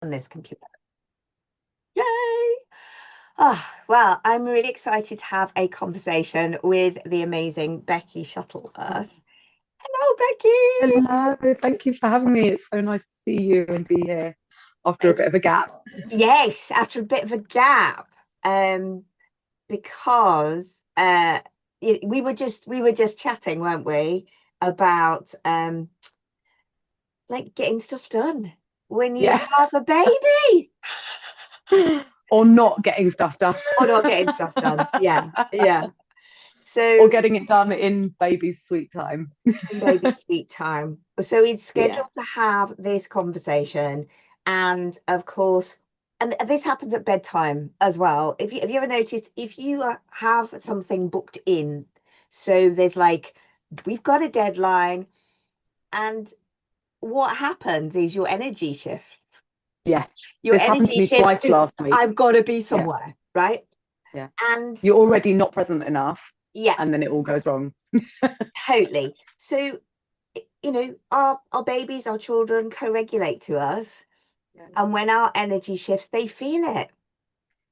on this computer. Yay! Well, I'm really excited to have a conversation with the amazing Beckie Shuttleworth. Hello, Beckie. Hello, thank you for having me. It's so nice to see you and be here after a It's, bit of a gap. yes, after a bit of a gap, um, because we were just chatting, weren't we, about like getting stuff done when you Yeah. have a baby Or not getting stuff done. or not getting stuff done. Yeah, yeah. Or So getting it done in baby's sweet time. in baby sweet time. So we'd Yeah. scheduled to have this conversation, and of course, and this happens at bedtime as well. If you have you ever noticed if you have something booked in, so there's like we've got a deadline, and what happens is your energy shifts. Yeah. Your This happened to energy me shifts twice to last week. I've got to be Yeah. somewhere, right? Yeah. And You're already not present enough yeah, and then it all goes wrong. totally. So our babies, our children co-regulate to us. Yeah. And when our energy shifts, they feel it.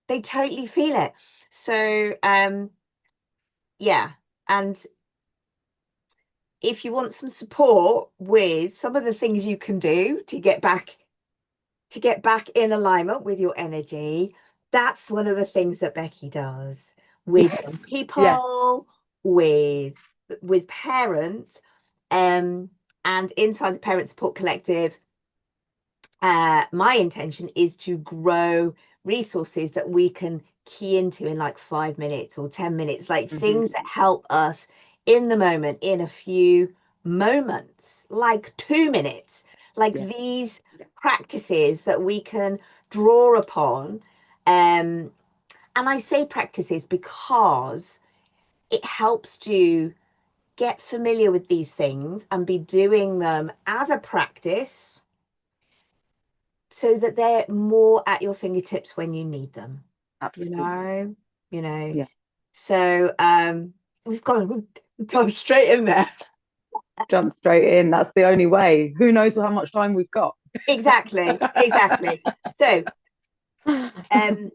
They totally feel it. So, yeah. And if you want some support with some of the things you can do to get back in alignment with your energy, that's one of the things that Beckie does with Yes. young Yeah. people, with parents, um, and inside the Parent Support Collective. My intention is to grow resources that we can key into in like 5 minutes or 10 minutes, like Hmm. things that help us in the moment, in a few moments, like 2 minutes, like Yeah. these practices that we can draw upon. Um, and I say practices because it helps you get familiar with these things and be doing them as a practice so that they're more at your fingertips when you need them, you Absolutely. know, you know. Yeah. So we've gone straight in there. Jump straight in. That's the only way. Who knows how much time we've got? Exactly, exactly. So, um,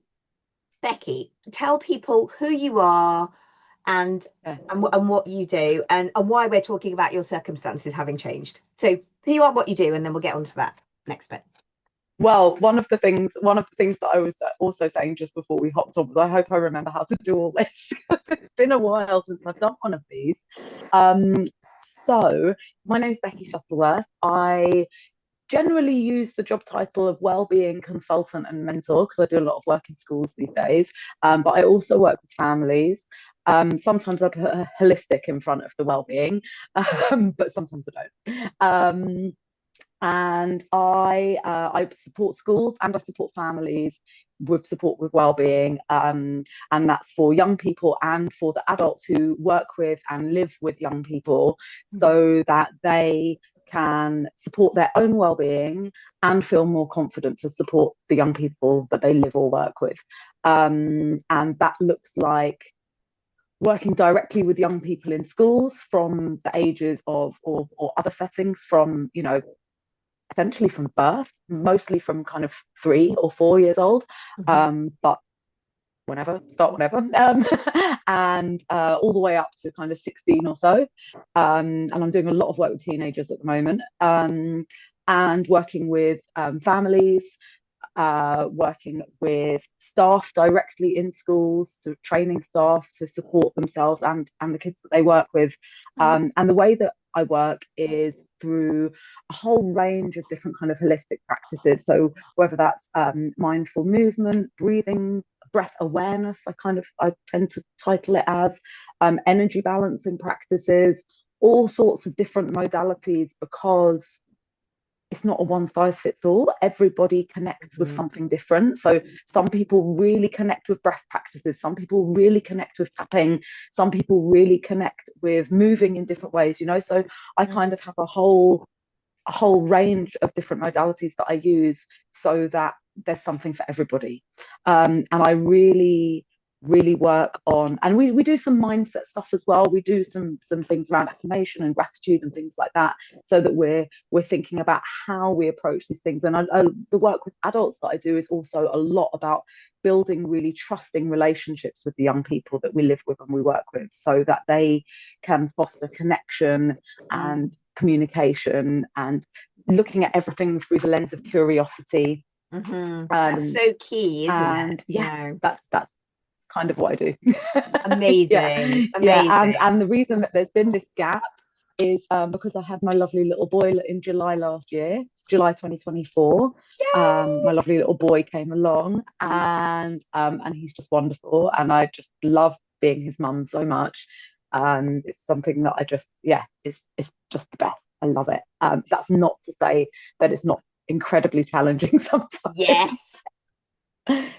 Beckie, tell people who you are and Yeah. and what you do and why we're talking about your circumstances having changed. So, who you are, what you do, and then we'll get on to that next bit. Well, one of the things that I was also saying just before we hopped on was I hope I remember how to do all this because it's been a while since I've done one of these. Um, so my name's Beckie Shuttleworth. I generally use the job title of Wellbeing Consultant and Mentor because I do a lot of work in schools these days. But I also work with families. Sometimes I put a holistic in front of the well-being, but sometimes I don't. And I support schools and I support families with support with wellbeing, and that's for young people and for the adults who work with and live with young people, Mhm. so that they can support their own well-being and feel more confident to support the young people that they live or work with. And that looks like working directly with young people in schools from the ages of or other settings from essentially from birth, mostly from kind of 3 or 4 years old, Mhm. but start whenever, and all the way up to kind of 16 or so. And I'm doing a lot of work with teenagers at the moment, and working with families, working with staff directly in schools, to training staff to support themselves and the kids that they work with. Mhm. And the way that I work is through a whole range of different kind of holistic practices. So whether that's mindful movement, breathing, breath awareness, I tend to title it as energy balancing practices, all sorts of different modalities, because it's not a one size fits all. Everybody connects with Mhm. something different. So some people really connect with breath practices, some people really connect with tapping, some people really connect with moving in different ways. So I Mhm. kind of have a whole range of different modalities that I use so that there's something for everybody. And I really really work on, and we do some mindset stuff as well. We do some things around affirmation and gratitude and things like that, so that we're thinking about how we approach these things. And the work with adults that I do is also a lot about building really trusting relationships with the young people that we live with and we work with, so that they can foster connection and communication, and looking at everything through the lens of curiosity. That's so key, isn't And it? yeah, that's kind of what I do. Amazing. Yeah. Amazing. And the reason that there's been this gap is because I had my lovely little boy in July last year, July 2024. My lovely little boy came along, and he's just wonderful, and I just love being his mum so much. And it's something that I just, it's just the best. I love it. That's not to say that it's not incredibly challenging sometimes. Yes.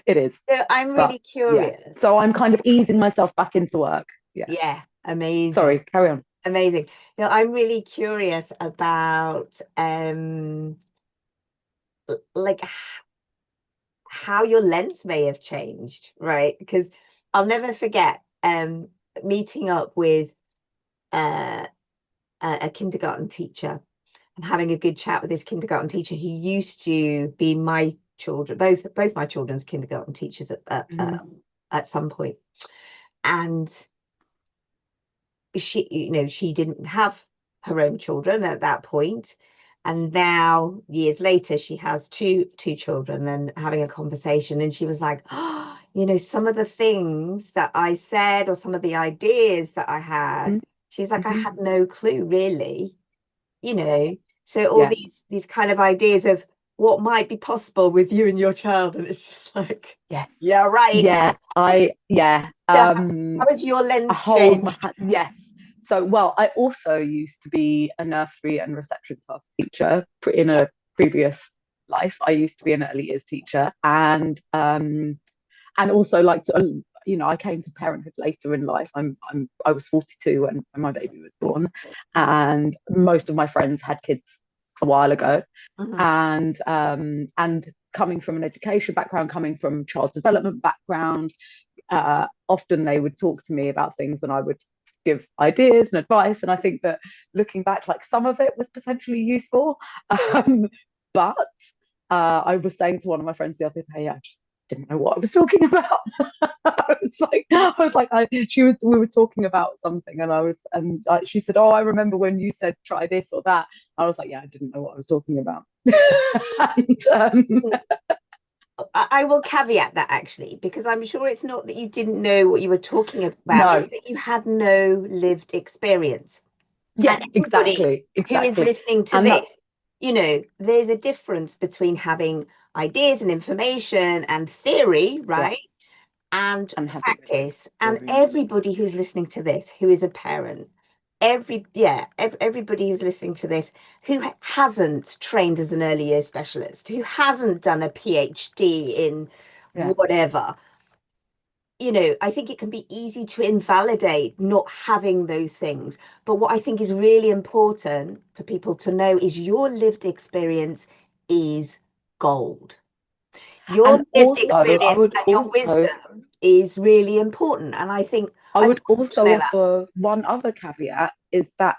It is. So I'm really curious. Yeah. So I'm kind of easing myself back into work. Yeah. Amazing. Sorry, carry on. Amazing. I'm really curious about like how your lens may have changed, right? Because I'll never forget meeting up with a kindergarten teacher and having a good chat with this kindergarten teacher who used to be my children, both my children's kindergarten teachers at some point. And she didn't have her own children at that point, and now years later she has two children, and having a conversation, and she was like, oh, some of the things that I said, or some of the ideas that I had, she's like, I had no clue really, so all these kind of ideas of what might be possible with you and your child, and it's just like, yeah, right. How has your lens changed? Yes. So, well, I also used to be a nursery and reception class teacher in a previous life. I used to be an early years teacher, and also like to, I came to parenthood later in life. I was 42 when my baby was born, and most of my friends had kids a while ago, and coming from an education background, coming from child development background, often they would talk to me about things, and I would give ideas and advice. And I think that looking back, like, some of it was potentially useful, but I was saying to one of my friends the other day, I just didn't know what I was talking about. We were talking about something, and she said, oh, I remember when you said try this or that. I was like, yeah, I didn't know what I was talking about. And, I will caveat that, actually, because I'm sure it's not that you didn't know what you were talking about, no. it's that you had no lived experience. Yeah, and exactly. Who is listening to this, there's a difference between having ideas and information and theory, right? And practice. And everybody who's listening to this, who is a parent, everybody who's listening to this who hasn't trained as an early years specialist, who hasn't done a PhD in whatever, I think it can be easy to invalidate not having those things. But what I think is really important for people to know is your lived experience is gold. Your lived experience and your wisdom is really important. And I think I would also offer one other caveat, is that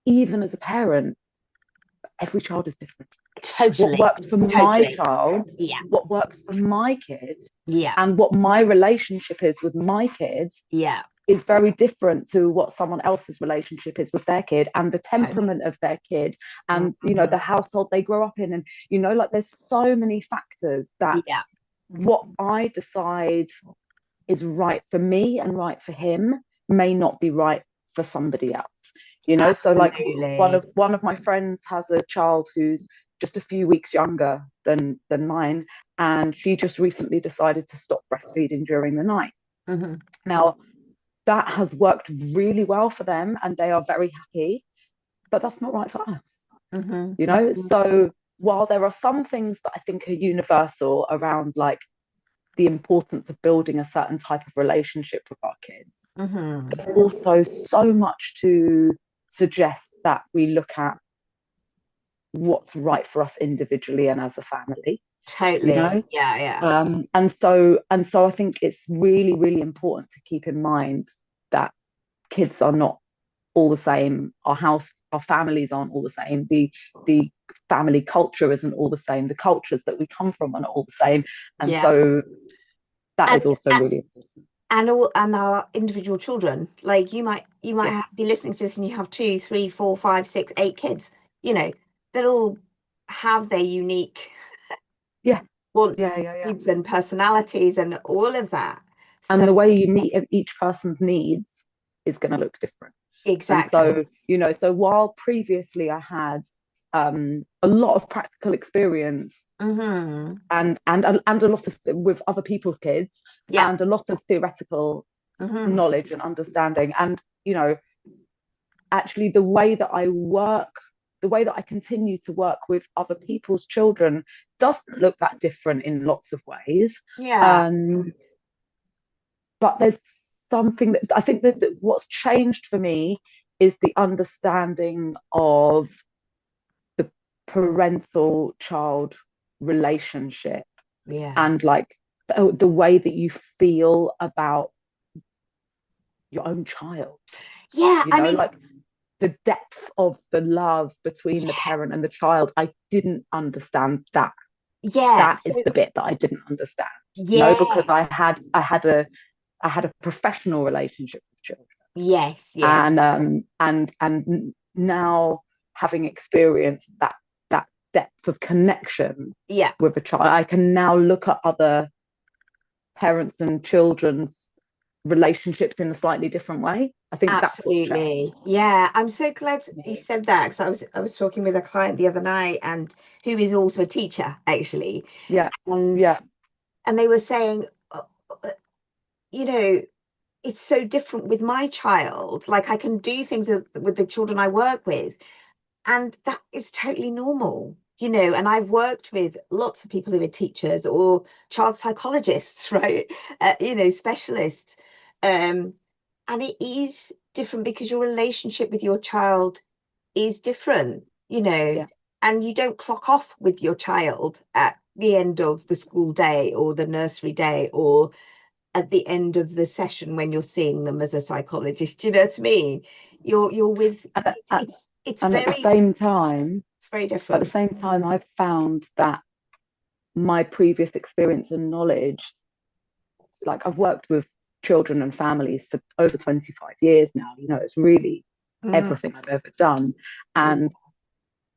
even as a parent, every child is different. Totally. What worked for my child, what works for my kids, and what my relationship is with my kids, is very different to what someone else's relationship is with their kid, and the temperament of their kid, and the household they grow up in, and like, there's so many factors that what I decide is right for me and right for him may not be right for somebody else. So like, one of my friends has a child who's just a few weeks younger than mine, and she just recently decided to stop breastfeeding during the night. Now, that has worked really well for them, and they are very happy, but that's not right for us. So while there are some things that I think are universal around, like, the importance of building a certain type of relationship with our kids, there's also so much to suggest that we look at what's right for us individually and as a family. you Totally. know. Yeah, yeah. And so I think it's really, really important to keep in mind that kids are not all the same. Our families aren't all the same. The family culture isn't all the same. The cultures that we come from are not all the same. And Yeah. so that And is also really important. and our individual children. Like you might Yeah, be listening to this and you have two, three, four, five, six, eight kids. You know, they'll all have their unique yeah, wants, yeah, yeah, yeah. needs, and personalities and all of that. So And the way you meet each person's needs is going to look different. And exactly. so, so while previously I had a lot of practical experience Mm-hmm. and a lot of with other people's kids Yeah. and a lot of theoretical Mm-hmm. knowledge and understanding, and actually the way that I continue to work with other people's children doesn't look that different in lots of ways. Yeah. um but there's something that I think that what's changed for me is the understanding of the parental child relationship, Yeah. and like the way that you feel about your own child, Yeah. I mean, like the depth of the love between the yeah. parent and the child. I didn't understand that. Yeah. That is So the bit that I didn't understand, yeah. because I had a professional relationship with children, Yes. Yeah. and now, having experienced that depth of connection Yeah. with a child, I can now look at other parents and children's relationships in a slightly different way. I think that's what's changed. Absolutely. Yeah, I'm so glad you said that because I was talking with a client the other night and who is also a teacher actually. Yeah, And yeah, and they were saying uh, you know, it's so different with my child. Like I can do things with the children I work with, and that is totally normal. And I've worked with lots of people who are teachers or child psychologists, right? Specialists. Um, and it is different because your relationship with your child is different, yeah. and you don't clock off with your child at the end of the school day or the nursery day or at the end of the session when you're seeing them as a psychologist. Do you know what I mean? You're with And at, it's and at the very same time, it's very at the different. same time, I've found that my previous experience and knowledge, like I've worked with children and families for over 25 years now. It's really Mm, everything I've ever done. yeah. And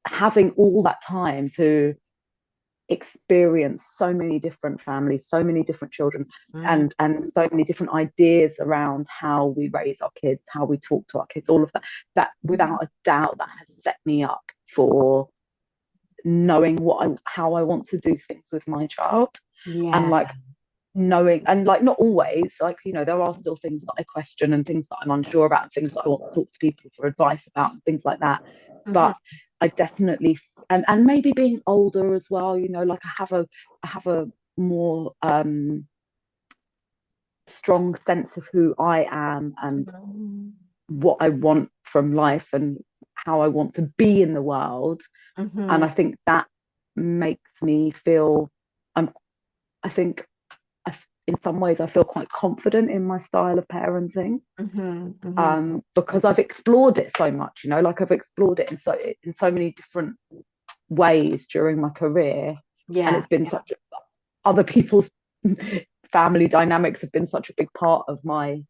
having all that time to experience so many different families, so many different children, Mm, and so many different ideas around how we raise our kids, how we talk to our kids, all of that without a doubt, that has set me up for knowing how I want to do things with my child. And yeah. like knowing, and like not always, like there are still things that I question and things that I'm unsure about and things that I want to talk to people for advice about and things like that. Mhm. But I definitely, and maybe being older as well, like I have a more strong sense of who I am and Mhm. what I want from life and how I want to be in the world. And Mhm. I think that makes me feel, I'm I think in some ways I feel quite confident in my style of parenting, Mhm. Mhm. because I've explored it so much. Like I've explored it in so many different ways during my career, and Yeah. it's been such other people's family dynamics have been such a big part of my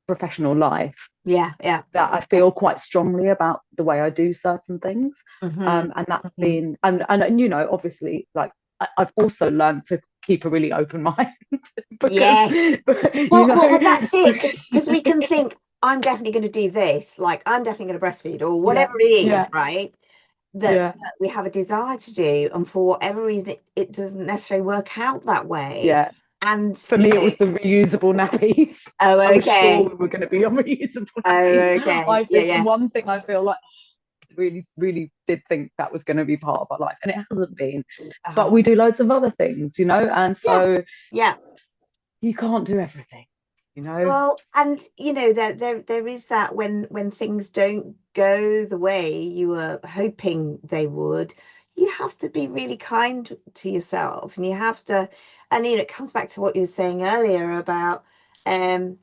professional life, Yeah. Yeah. that I feel quite strongly about the way I do certain things. Mhm. And that's Mhm. been, and obviously, like I've also learned to keep a really open mind because Yes. Well, that's it. because Because we can think, I'm definitely going to do this, like I'm definitely going to breastfeed or yeah, whatever it is, yeah, right? That yeah, we have a desire to do, and for whatever reason, it doesn't necessarily work out that way. yeah. And For me, it was the reusable nappies. oh, I was sure okay, we were going to be on reusable nappies. oh, okay, yeah, It's the yeah, one thing I feel like really, really did think that was going to be part of our life, and it hasn't been. uh-huh. But we do loads of other things, and Yeah, so yeah. you can't do everything. Well, and there is that when things don't go the way you were hoping they would, you have to be really kind to yourself, and you have to, and it comes back to what you were saying earlier about um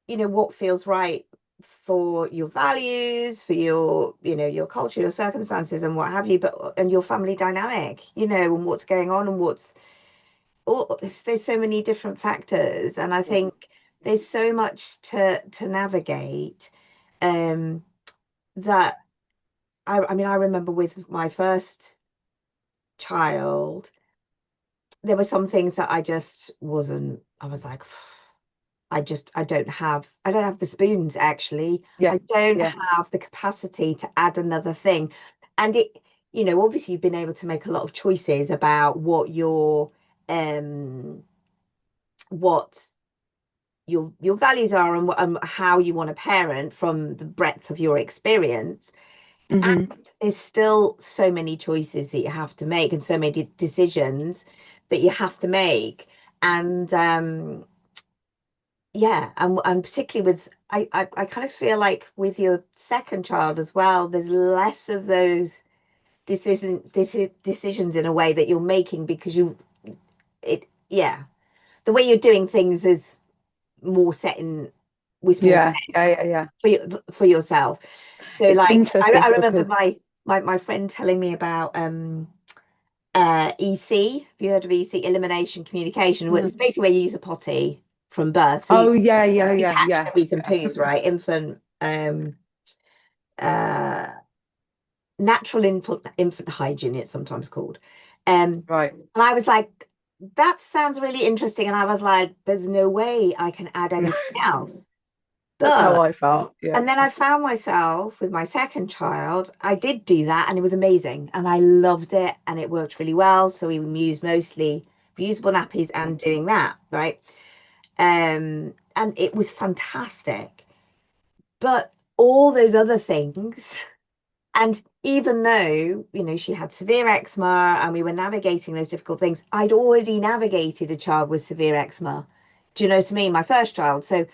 what feels right for your values, for your your culture, your circumstances, and what have you, but and your family dynamic, and what's going on, and what's all there's so many different factors, and I Yeah. think there's so much to navigate, um that I mean, I remember with my first child, there were some things that I just wasn't, I was like, I don't have the spoons, actually. Yeah. I don't Yeah. have the capacity to add another thing. And obviously you've been able to make a lot of choices about um what your values are, and how you want to parent from the breadth of your experience. And Hmm. there's still so many choices that you have to make, and so many decisions that you have to make. And yeah, and particularly with I kind of feel like with your second child as well, there's less of those decisions in a way that you're making, because yeah, the way you're doing things is more set with more Yeah. set Yeah. Yeah. Yeah. for yourself. So It's like interesting I remember because my friend telling me about EC. Have you heard of EC? Elimination communication. Well, mm. it's basically where you use a potty from birth. So Oh yeah, yeah, you yeah, catch yeah, the wheeze and yeah. poos, right? Uh, Natural infant hygiene, it's sometimes called. Right. And I was like, that sounds really interesting. And I was like, there's no way I can add anything else. That's how But I felt. Yeah. and then I found myself with my second child. I did do that, and it was amazing, and I loved it, and it worked really well. So we used mostly reusable nappies and doing that, right? And it was fantastic. But all those other things, and even though, she had severe eczema and we were navigating those difficult things, I'd already navigated a child with severe eczema. Do you know what I mean? My first child. So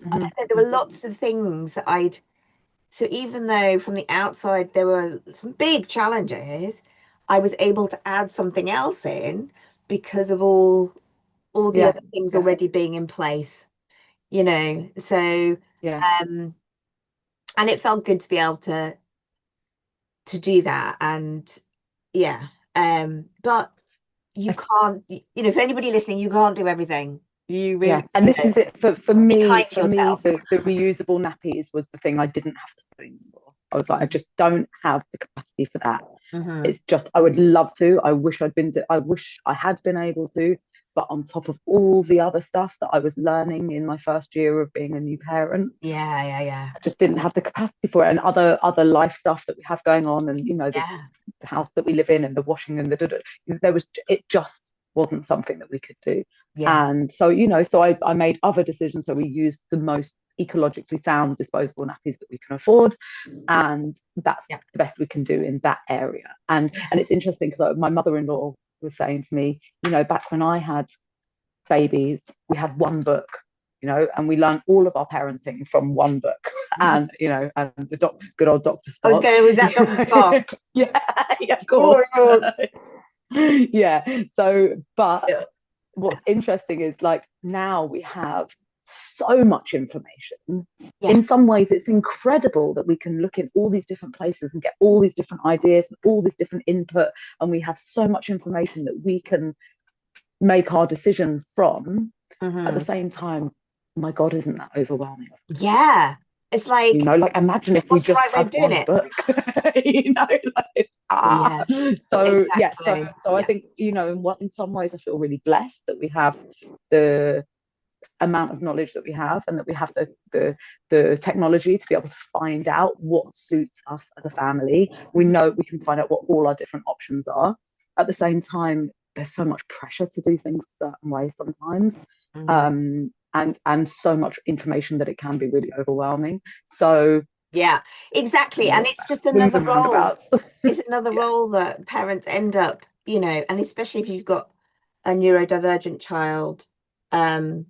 Hmm. there were lots of things that so even though from the outside there were some big challenges, I was able to add something else in because of all the Yeah. other things Yeah. already being in place, So Yeah. um and it felt good to be able to do that. And yeah, but you I can't, for anybody listening, you can't do everything. You Yeah, really, and this is it for be me. kind to For me, yourself. the reusable nappies was the thing I didn't have the spoons for. I was like, I just don't have the capacity for that. Hmm. It's just I would love to. I wish I wish I had been able to. But on top of all the other stuff that I was learning in my first year of being a new parent, Yeah, yeah, yeah, I just didn't have the capacity for it. And other life stuff that we have going on, and yeah, the house that we live in, and the washing and there was it just wasn't something that we could do. yeah, And so I made other decisions. So we used the most ecologically sound disposable nappies that we can afford, and that's yeah. the best we can do in that area. And it's interesting because my mother-in-law was saying to me, back when I had babies, we had one book, and we learned all of our parenting from one book, and and the good old Dr. I was Spock. going, was that Dr. Spock? Yeah, yeah, of Oh my course. God. Yeah. So, but Yeah, what's interesting is like now we have so much information. yeah, In some ways, it's incredible that we can look in all these different places and get all these different ideas and all this different input, and we have so much information that we can make our decision from. At the hmm, same time, my God, isn't that overwhelming? yeah. It's like, Like imagine if we what's the just right way had of doing one it? book, like Yeah, So yeah, exactly. so I Yeah, think in some ways I feel really blessed that we have the amount of knowledge that we have, and that we have the technology to be able to find out what suits us as a family. We know we can find out what all our different options are. At the same time, there's so much pressure to do things a certain way sometimes, hmm, and so much information that it can be really overwhelming. So yeah, exactly. And it's just swings another and role. roundabouts. It's another Yeah. role that parents end up, and especially if you've got a neurodivergent child, um,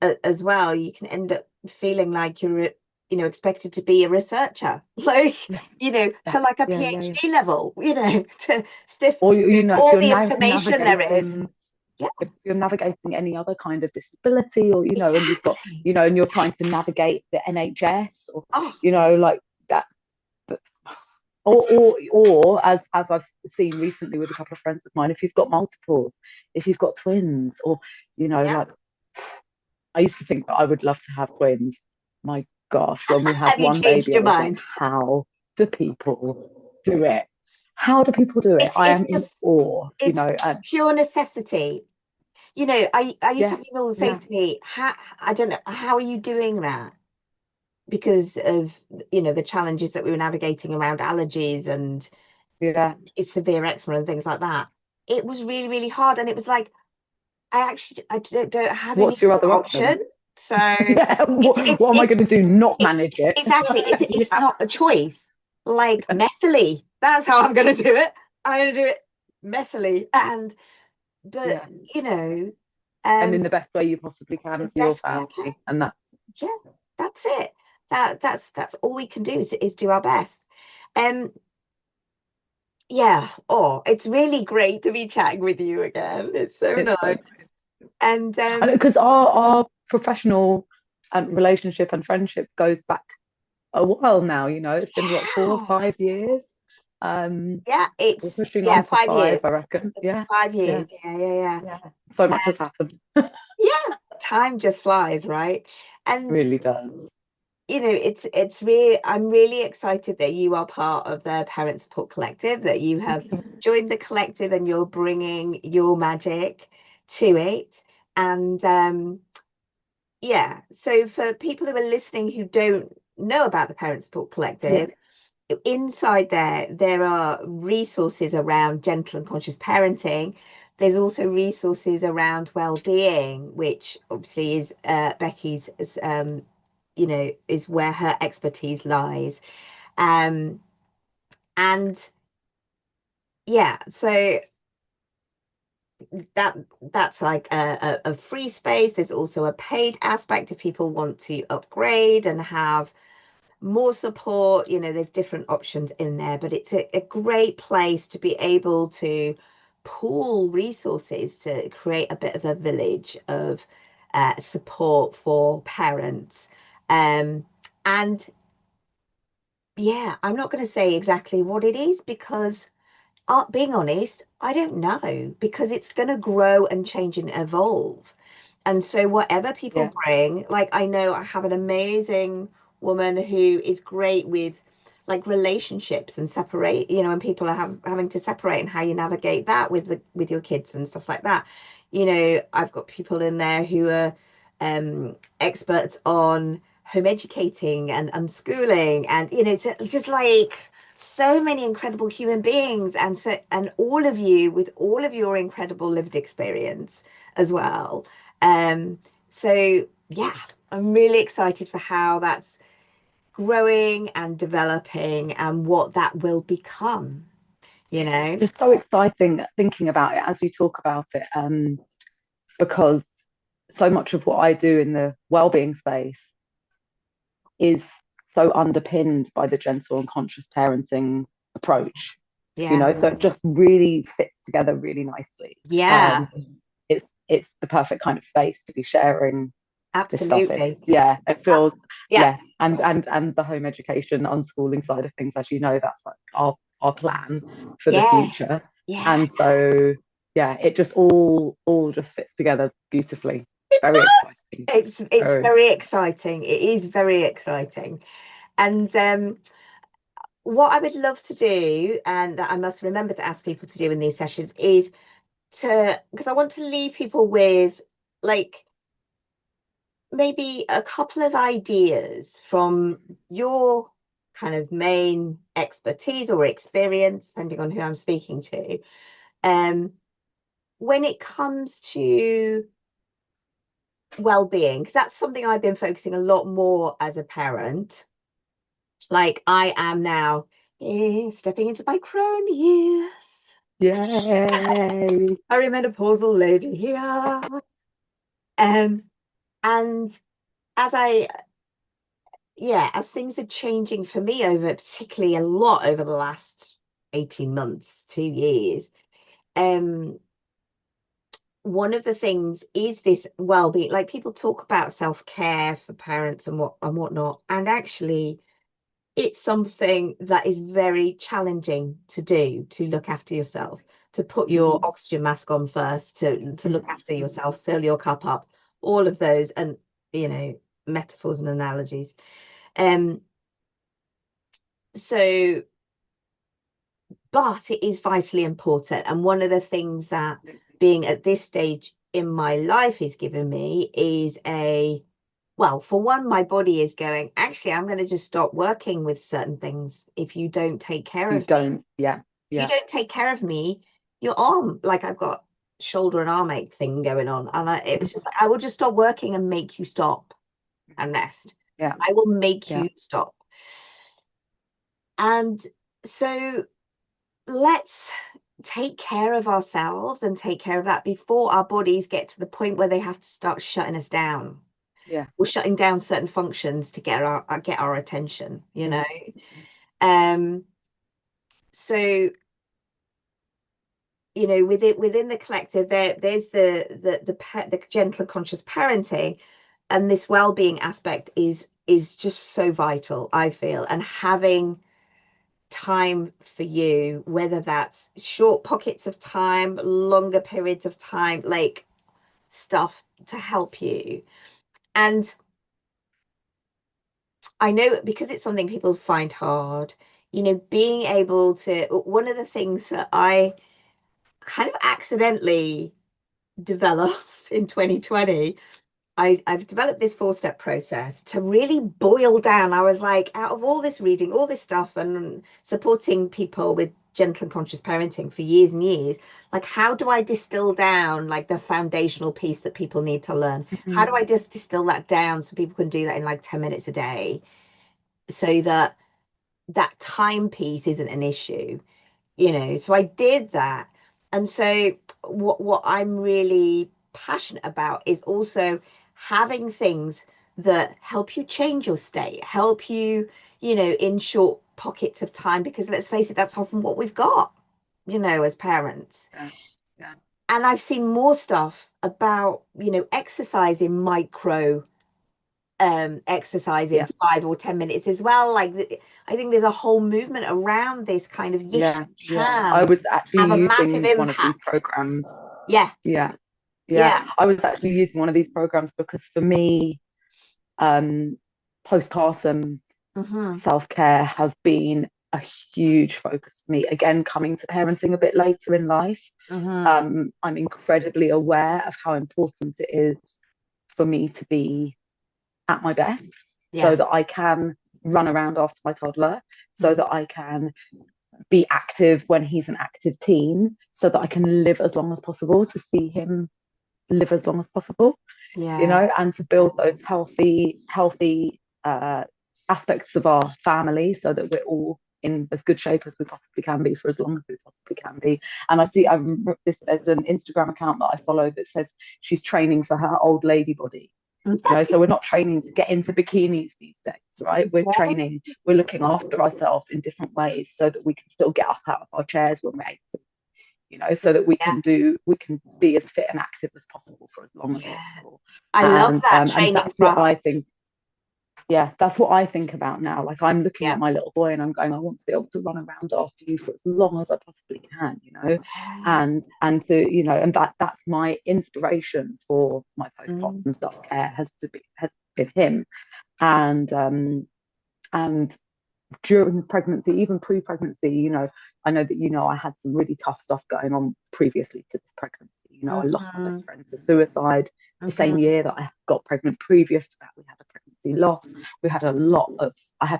as well, you can end up feeling like you're expected to be a researcher, like, Yeah, to like a yeah, yeah, yeah. PhD level, to sift Or through if all you're the information there is. navigating, Yeah, if you're navigating any other kind of disability, or and you've got, exactly. and you're trying to navigate the NHS, or Oh, like that. Or as I've seen recently with a couple of friends of mine, if you've got multiples, if you've got twins, or yeah. like, I used to think that I would love to have twins. My gosh, when we had Have you one changed baby, I your was like, mind? how do people do it? How do people do it? It's I it's am in just awe, it's and pure necessity. I used to yeah, have people say yeah, to me, I don't know, how are you doing that? Because of, the challenges that we were navigating around allergies and yeah. severe eczema and things like that. It was really, really hard. And it was like, I don't have any What's your other other option? option. So Yeah, what am I it's going to do? Not it, manage it? exactly. It's Yeah, not a choice. Like messily. That's how I'm going to do it. I'm going to do it messily. But yeah. you know, And um, in the best way you possibly the can for your best way I can. family, and that's Yeah, that's it. That's all we can do is do our best. Um, yeah. Oh, it's really great to be chatting with you again. It's so it's so nice. And because our professional and relationship and friendship goes back a while now. It's been what, four or yeah, 5 years. Um, yeah, we're it's pushing yeah, on for 5 years. five, I reckon. It's Yeah, five yeah, years. Yeah, yeah, yeah. yeah. So much has happened. Yeah, time just flies, right? And Really does. it's really, I'm really excited that you are part of the Parent Support Collective, that you have joined the collective and you're bringing your magic to it. And yeah, so for people who are listening who don't know about the Parent Support Yeah, Collective, inside there are resources around gentle and conscious parenting. There's also resources around well-being, which obviously is Beckie's, is where her expertise lies. Um, and yeah, so that that's like a free space. There's also a paid aspect if people want to upgrade and have more support. There's different options in there, but it's a great place to be able to pool resources to create a bit of a village of support for parents. And yeah, I'm not going to say exactly what it is because, being honest, I don't know, because it's going to grow and change and evolve. And so whatever yeah. people bring, like I know I have an amazing woman who is great with like relationships and separate, and people are having to separate and how you navigate that with your kids and stuff like that. I've got people in there who are experts on home educating and unschooling, and so just like so many incredible human beings, and all of you with all of your incredible lived experience as well. So yeah, I'm really excited for how that's growing and developing and what that will become, you It's know? just so exciting thinking about it as you talk about it, because so much of what I do in the well-being space is so underpinned by the gentle and conscious parenting approach. Yeah. So it just really fits together really nicely. Yeah, Um, it's the perfect kind of space to be sharing this stuff in. absolutely. Yeah, it Uh, feels, yeah. yeah, and the home education, unschooling side of things, as you know, that's like our plan for the Yes. future. Yeah. And so yeah, it just all just fits together beautifully. It Very does. exciting. It's Very. very exciting. It is very exciting. And what I would love to do, and that I must remember to ask people to do in these sessions, is because I want to leave people with like maybe a couple of ideas from your kind of main expertise or experience, depending on who I'm speaking to, um, when it comes to well-being, because that's something I've been focusing a lot more as a parent. Like I am now stepping into my crone years. Yay. Perimenopausal lady here. And as I, yeah, as things are changing for me over particularly a lot over the last 18 months, 2 years, um, one of the things is this well-being. Like people talk about self-care for parents and whatnot, and actually it's something that is very challenging to do, to look after yourself, to put your Mm-hmm. oxygen mask on first, to look after yourself, fill your cup up, all of those, and you know, metaphors and analogies. Um, so, but it is vitally important. And one of the things that being at this stage in my life is giving me is well, for one, my body is going, actually, I'm going to just stop working with certain things if you don't take care You of me. don't, yeah, If you yeah. don't take care of me, your arm, like I've got shoulder and arm ache thing going on. And it was just like, I will just stop working and make you stop and rest. Yeah, I will make yeah, you stop. And so let's take care of ourselves and take care of that before our bodies get to the point where they have to start shutting us down. yeah. We're shutting down certain functions to get our attention, you Mm. know. Um, so you know, within the collective, there's the gentle conscious parenting, and this well-being aspect is just so vital, I feel, and having time for you, whether that's short pockets of time, longer periods of time, like stuff to help you. And I know because it's something people find hard, you know, being able to, one of the things that I kind of accidentally developed in 2020, I've developed this four-step process to really boil down. I was like, out of all this reading, all this stuff, and supporting people with gentle and conscious parenting for years and years, like, how do I distill down like the foundational piece that people need to learn? How Mm-hmm. do I just distill that down so people can do that in like 10 minutes a day so that that time piece isn't an issue, you know? So I did that. And so what I'm really passionate about is also having things that help you change your state, help you, you know, in short pockets of time, because let's face it, that's often what we've got, you know, as parents. Yeah, yeah, And I've seen more stuff about, you know, exercising micro exercise in yeah, 5 or 10 minutes as well. Like I think there's a whole movement around this kind of, yes, yeah, you yeah. I can was actually have a massive using one of these impact. programs. Yeah, Yeah, yeah. yeah. I was actually using one of these programs because for me, um, postpartum Mm-hmm. self-care has been a huge focus for me. Again, coming to parenting a bit later in life, Mm-hmm. I'm incredibly aware of how important it is for me to be at my best so Yeah. that I can run around after my toddler, so Mm-hmm. that I can be active when he's an active teen, so that I can live as long as possible to see him live as long as possible, you Yeah. know, and to build those healthy aspects of our family so that we're all in as good shape as we possibly can be for as long as we possibly can be. And I see there's an Instagram account that I follow that says she's training for her old lady body. You know, so we're not training to get into bikinis these days, right? We're Yeah. training, we're looking after ourselves in different ways so that we can still get up out of our chairs when we're 80, you know, so that Yeah. we can be as fit and active as possible for as long as Yeah. possible. I love that And training that's for what our, I think. Yeah, that's what I think about now. Like I'm looking yeah. at my little boy and I'm going, I want to be able to run around after you for as long as I possibly can, you know, and to, you know, and that's my inspiration for my Mm, postpartum self care has been him, and and during pregnancy, even pre-pregnancy, you know, I know that, you know, I had some really tough stuff going on previously to this pregnancy. You know, I lost my mm-hmm. best friend to suicide the same Mm-hmm. year that I got pregnant. Previous to that, we had a pregnancy loss. I had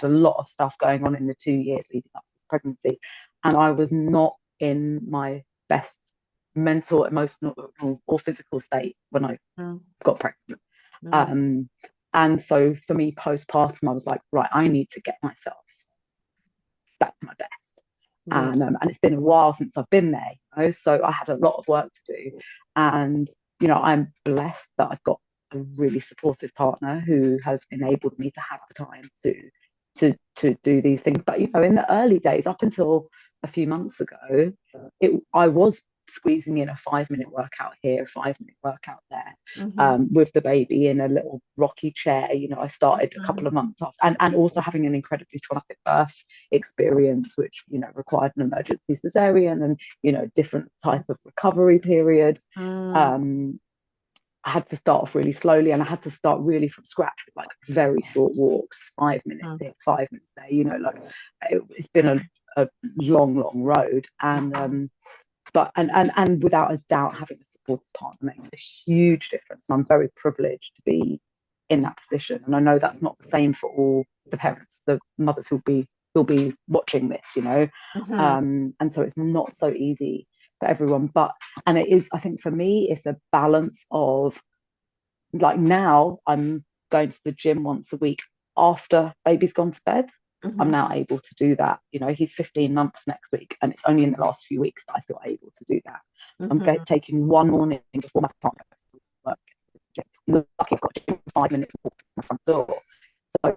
a lot of stuff going on in the 2 years leading up to this pregnancy. And I was not in my best mental, emotional, or physical state when I got pregnant. Mm-hmm. Um, and so for me, postpartum, I was like, right, I need to get myself back to my best. Yeah. And it's been a while since I've been there, you know? So I had a lot of work to do. And, you know, I'm blessed that I've got a really supportive partner who has enabled me to have the time to do these things. But in the early days, up until a few months ago, I was squeezing in a 5-minute workout here, a 5-minute workout there, Mm-hmm. with the baby in a little rocky chair. I started a Mm-hmm. couple of months off, and also having an incredibly traumatic birth experience, which required an emergency cesarean and different type of recovery period. Mm. um, I had to start off really slowly, and I had to start really from scratch with like very short walks, 5 minutes Mm. here, 5 minutes there. Like it's been a long road, and but and without a doubt, having a supportive partner makes a huge difference. And I'm very privileged to be in that position, and I know that's not the same for all the parents, the mothers who'll be watching this. Mm-hmm. And so it's not so easy for everyone, and it is, I think, for me, it's a balance of, like, now I'm going to the gym once a week after baby's gone to bed. I'm Mm-hmm. now able to do that. He's 15 months next week, and it's only in the last few weeks that I feel able to do that. I'm Mm-hmm. taking one morning before my partner goes to work. I'm lucky I've got a gym 5 minutes walk from my front door. So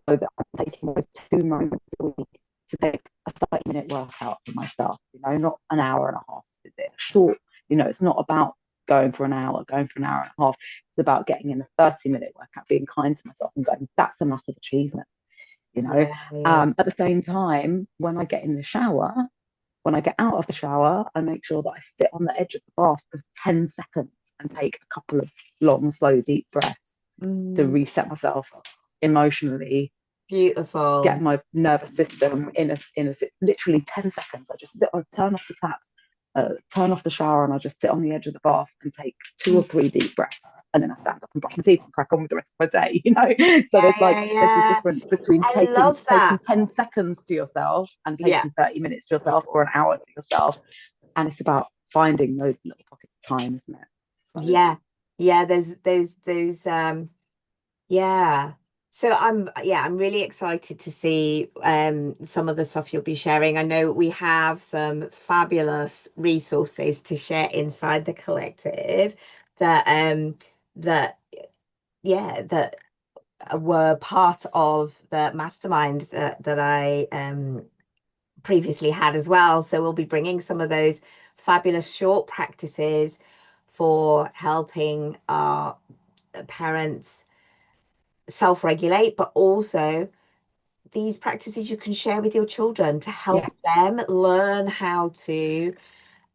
that I'm taking those 2 moments a week to take a 30-minute workout for myself, not an hour and a half visit. Short, it's not about going for an hour, going for an hour and a half. It's about getting in a 30-minute workout, being kind to myself and going, that's a massive achievement, you know. Yeah, yeah. At the same time, when I get in the shower, when I get out of the shower, I make sure that I sit on the edge of the bath for 10 seconds and take a couple of long, slow, deep breaths to Mm. reset myself emotionally, get Beautiful. my nervous system in a literally 10 seconds. I just sit, I turn off the taps, turn off the shower, and I just sit on the edge of the bath and take 2 or 3 deep breaths, and then I stand up and brush my teeth and crack on with the rest of my day. So Yeah, there's yeah, there's a yeah. difference between I taking love taking that. 10 seconds to yourself and Yeah, taking 30 minutes to yourself, or an hour to yourself. And it's about finding those little pockets of time, isn't it? So yeah, yeah. There's yeah. So I'm really excited to see some of the stuff you'll be sharing. I know we have some fabulous resources to share inside the collective that that that were part of the mastermind that I previously had as well. So we'll be bringing some of those fabulous short practices for helping our parents self-regulate, but also these practices you can share with your children to yeah, help them learn how to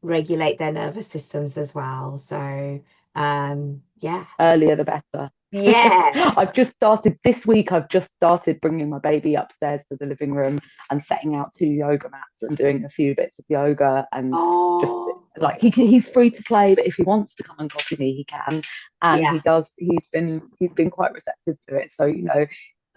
regulate their nervous systems as well. So yeah. earlier the better. Yeah. I've just started this week. I've just started bringing my baby upstairs to the living room and setting out 2 yoga mats and doing a few bits of yoga, and just Oh, like he's free to play, but if he wants to come and copy me, he can, and yeah. he does. He's been quite receptive to it. So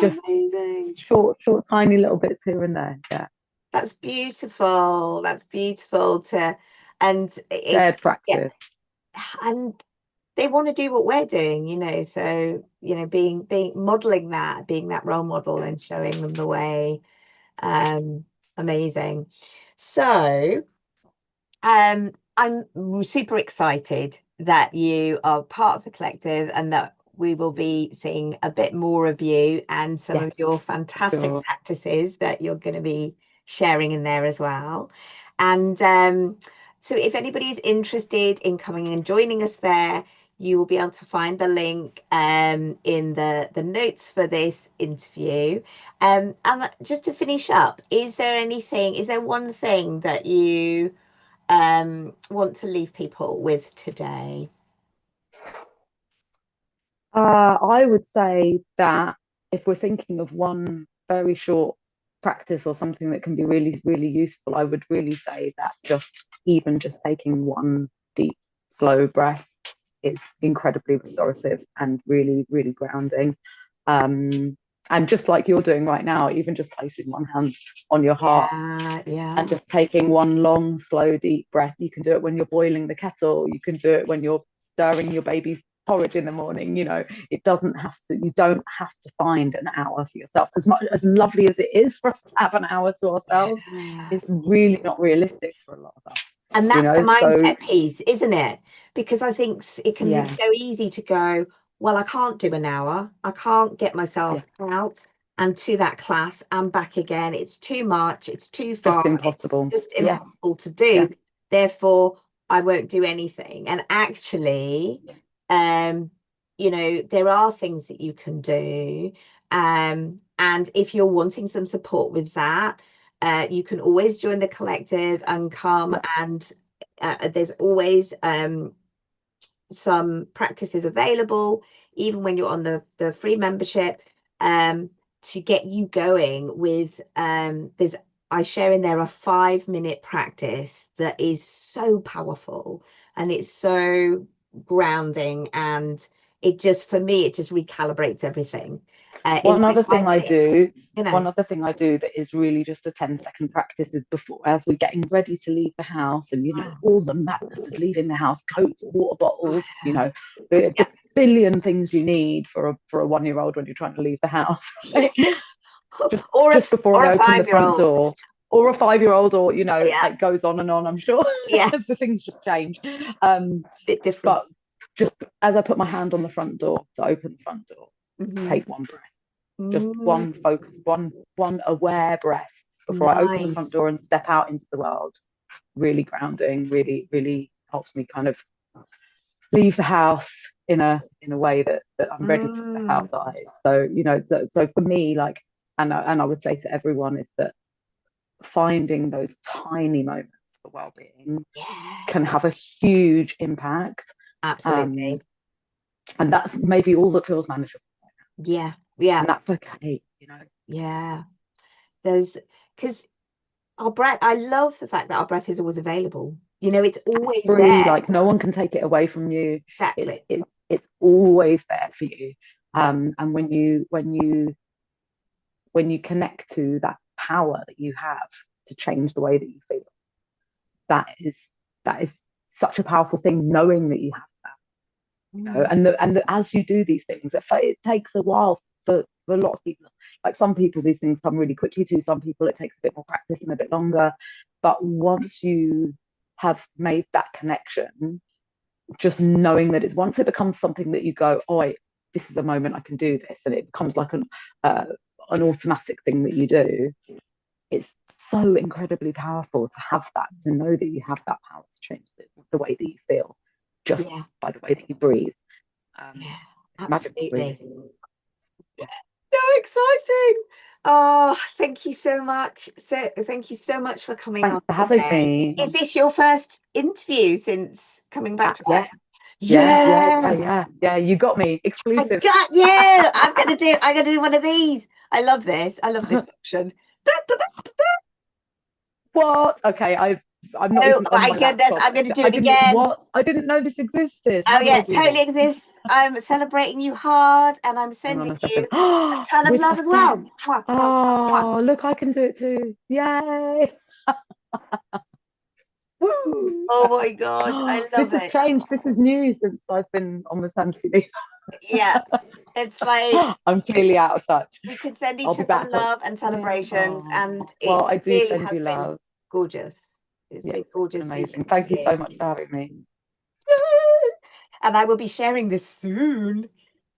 just Amazing. short, tiny little bits here and there. Yeah, That's beautiful. That's beautiful to, and it's, shared yeah, practice. and they want to do what we're doing, so, being modeling that, being that role model and showing them the way. Um, Amazing. So, I'm super excited that you are part of the collective and that we will be seeing a bit more of you and some Yes, of your for fantastic sure. practices that you're going to be sharing in there as well. And so, if anybody's interested in coming and joining us there, you will be able to find the link in the notes for this interview. And just to finish up, is there one thing that you want to leave people with today? I would say that if we're thinking of one very short practice or something that can be really, really useful, I would really say that just taking one deep, slow breath is incredibly restorative and really, really grounding. Um, and just like you're doing right now, even just placing one hand on your heart Yeah, and yeah. just taking one long, slow, deep breath. You can do it when you're boiling the kettle. You can do it when you're stirring your baby's porridge in the morning. It doesn't have to, you don't have to find an hour for yourself. As much as lovely as it is for us to have an hour to ourselves, Yeah. it's really not realistic for a lot of us, And that's the so mindset piece, isn't it? Because I think it can be yeah, so easy to go, well, I can't do an hour. I can't get Yeah, myself out and to that class and back again. It's too much. It's too just far. It's impossible. just Yeah, impossible to yeah. do. Therefore, I won't do anything. And actually, um, there are things that you can do. And if you're wanting some support with that, you can always join the collective and come, Yeah. and there's always some practices available, even when you're on the free membership, um, to get you going with there's I share in there a 5 minute practice that is so powerful, and it's so grounding, and it just, for me, it just recalibrates everything in One other thing five I minutes, do, you know. one other thing I do that is really just a 10-second practice is before, as we're getting ready to leave the house, and Wow. all the madness of leaving the house, coats, water bottles, Yeah. the billion things you need for a 1-year-old when you're trying to leave the house. Right? Yeah. just or a just before or a I open the 5 year front old. door, or a 5-year-old, or Yeah. it goes on and on. I'm sure Yeah. the things just change. Um, Bit different. but just as I put my hand on the front door to open the front door, Hmm. take one breath, just Mm, one focus, one aware breath before I open the front nice. door and step out into the world. Really grounding, really, really helps me kind of leave the house in a way that I'm ready to step Mm, outside. So so for me, like, and I would say to everyone is that finding those tiny moments for well-being yeah, can have a huge impact, um, absolutely. and that's maybe all that feels manageable, Yeah, yeah, and that's okay. yeah. There's because our breath, I love the fact that our breath is always available. It's It's always free, there. like no one can take it away from you. it's Exactly. it's it's always there for you. Yeah. And when you connect to that power that you have to change the way that you feel, that is such a powerful thing, knowing that you have that. Mm, And as you do these things, it takes a while for a lot of people. Like some people, these things come really quickly to. Some people, it takes a bit more practice and a bit longer. But once you have made that connection, just knowing that it's once it becomes something that you go, oh, this is a moment I can do this, and it becomes like an automatic thing that you do. It's so incredibly powerful to have that, to know that you have that power to change the way that you feel just yeah, by the way that you breathe. yeah, It's magical, absolutely. really. So exciting. Oh, thank you so much. So thank you so much for coming on Thanks for having today. me. Is this your first interview since coming back to work? Yeah, yeah, yeah, yeah, Yes. yeah, yeah. You got me I exclusive. got you. I'm gonna do one of these. I love this. I love this option. Da, da, da. What? Okay, I'm not Oh even on my my goodness, laptop. I'm gonna do it again. I didn't know this existed. Oh How do yeah, I it do this? totally exists. I'm celebrating you hard, and I'm Hang on sending a you second. a ton of With love as well. effect. Mwah, mwah, mwah, mwah. Oh, look, I can do it too. Yay. Woo. Oh my gosh, I This love has it. changed. This is new since I've been on maternity leave. Yeah, it's like I'm clearly out of touch. we could send I'll each be other back. love and celebrations, Oh, and it well, I do really send has you been love. gorgeous. It's Yeah, been it's been gorgeous amazing. speaking to Thank you you. so much for having me. And I will be sharing this soon.